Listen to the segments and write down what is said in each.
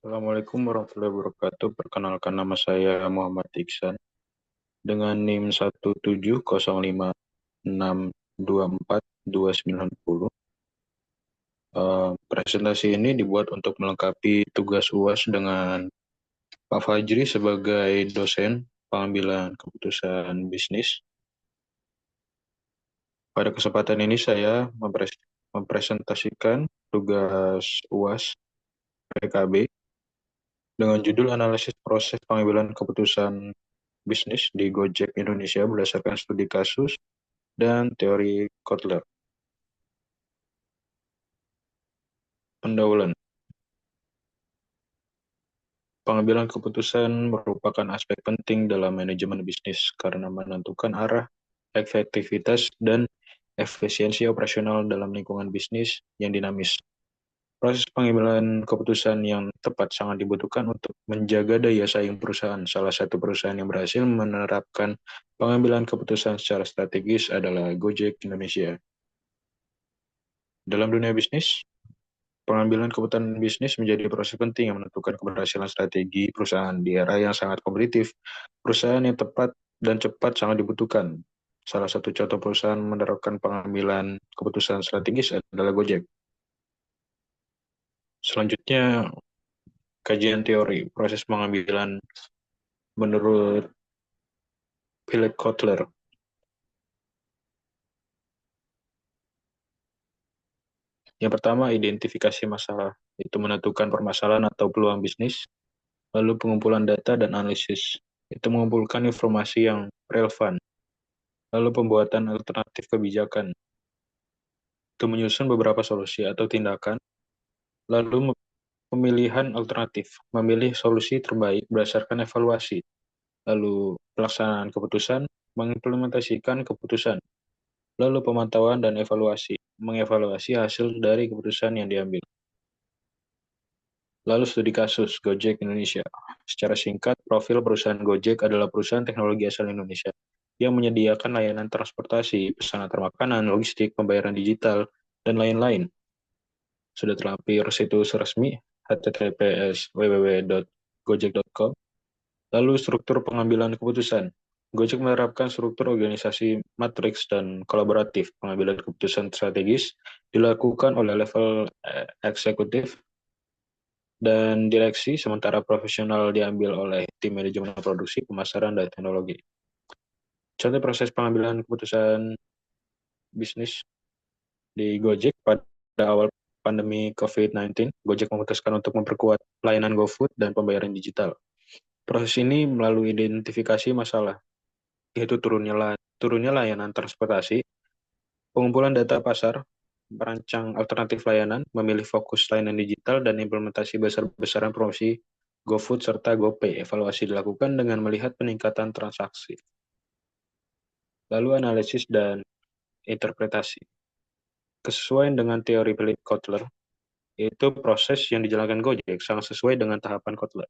Assalamualaikum warahmatullahi wabarakatuh. Perkenalkan nama saya Muhammad Iksan dengan NIM 1700566242910. Presentasi ini dibuat untuk melengkapi tugas UAS dengan Pak Fajri sebagai dosen pengambilan keputusan bisnis. Pada kesempatan ini saya mempresentasikan tugas UAS PKB dengan judul analisis proses pengambilan keputusan bisnis di Gojek Indonesia berdasarkan studi kasus dan teori Kotler. Pendahuluan. Pengambilan keputusan merupakan aspek penting dalam manajemen bisnis karena menentukan arah, efektivitas, dan efisiensi operasional dalam lingkungan bisnis yang dinamis. Proses pengambilan keputusan yang tepat sangat dibutuhkan untuk menjaga daya saing perusahaan. Salah satu perusahaan yang berhasil menerapkan pengambilan keputusan secara strategis adalah Gojek Indonesia. Dalam dunia bisnis, pengambilan keputusan bisnis menjadi proses penting yang menentukan keberhasilan strategi perusahaan di era yang sangat kompetitif. Perusahaan yang tepat dan cepat sangat dibutuhkan. Salah satu contoh perusahaan menerapkan pengambilan keputusan strategis adalah Gojek. Selanjutnya, kajian teori proses pengambilan menurut Philip Kotler. Yang pertama, identifikasi masalah. Itu menentukan permasalahan atau peluang bisnis. Lalu pengumpulan data dan analisis. Itu mengumpulkan informasi yang relevan. Lalu pembuatan alternatif kebijakan. Itu menyusun beberapa solusi atau tindakan. Lalu pemilihan alternatif. Memilih solusi terbaik berdasarkan evaluasi. Lalu pelaksanaan keputusan. Mengimplementasikan keputusan. Lalu pemantauan dan evaluasi. Mengevaluasi hasil dari keputusan yang diambil. Lalu studi kasus Gojek Indonesia. Secara singkat, profil perusahaan Gojek adalah perusahaan teknologi asal Indonesia yang menyediakan layanan transportasi, pesanan makanan, logistik, pembayaran digital, dan lain-lain. Sudah terlampir situs resmi https://www.gojek.com. Lalu struktur pengambilan keputusan. Gojek menerapkan struktur organisasi matriks dan kolaboratif. Pengambilan keputusan strategis dilakukan oleh level eksekutif dan direksi, sementara profesional diambil oleh tim manajemen produksi, pemasaran, dan teknologi. Contoh proses pengambilan keputusan bisnis di Gojek pada awal pandemi COVID-19, Gojek memutuskan untuk memperkuat pelayanan GoFood dan pembayaran digital. Proses ini melalui identifikasi masalah, yaitu turunnya layanan transportasi, pengumpulan data pasar, merancang alternatif layanan, memilih fokus layanan digital, dan implementasi besar-besaran promosi GoFood serta GoPay. Evaluasi dilakukan dengan melihat peningkatan transaksi. Lalu analisis dan interpretasi. Kesesuaian dengan teori Philip Kotler, yaitu proses yang dijalankan Gojek sangat sesuai dengan tahapan Kotler.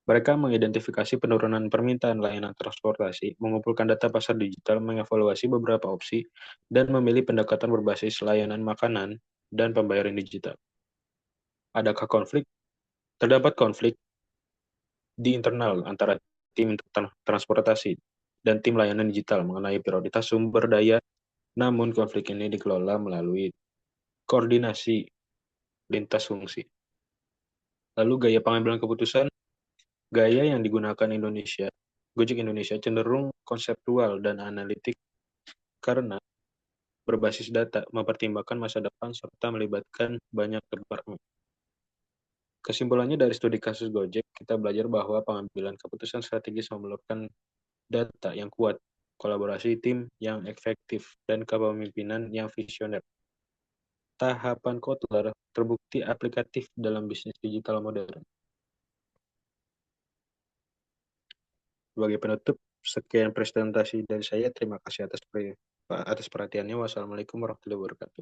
Mereka mengidentifikasi penurunan permintaan layanan transportasi, mengumpulkan data pasar digital, mengevaluasi beberapa opsi, dan memilih pendekatan berbasis layanan makanan dan pembayaran digital. Adakah konflik? Terdapat konflik di internal antara tim transportasi dan tim layanan digital mengenai prioritas sumber daya, namun konflik ini dikelola melalui koordinasi lintas fungsi. Lalu gaya pengambilan keputusan. Gaya yang digunakan Gojek Indonesia cenderung konseptual dan analitik karena berbasis data, mempertimbangkan masa depan, serta melibatkan banyak departemen. Kesimpulannya dari studi kasus Gojek, kita belajar bahwa pengambilan keputusan strategis memerlukan data yang kuat, kolaborasi tim yang efektif, dan kepemimpinan yang visioner. Tahapan Kotler terbukti aplikatif dalam bisnis digital modern. Sebagai penutup, sekian presentasi dari saya. Terima kasih atas perhatiannya. Wassalamualaikum warahmatullahi wabarakatuh.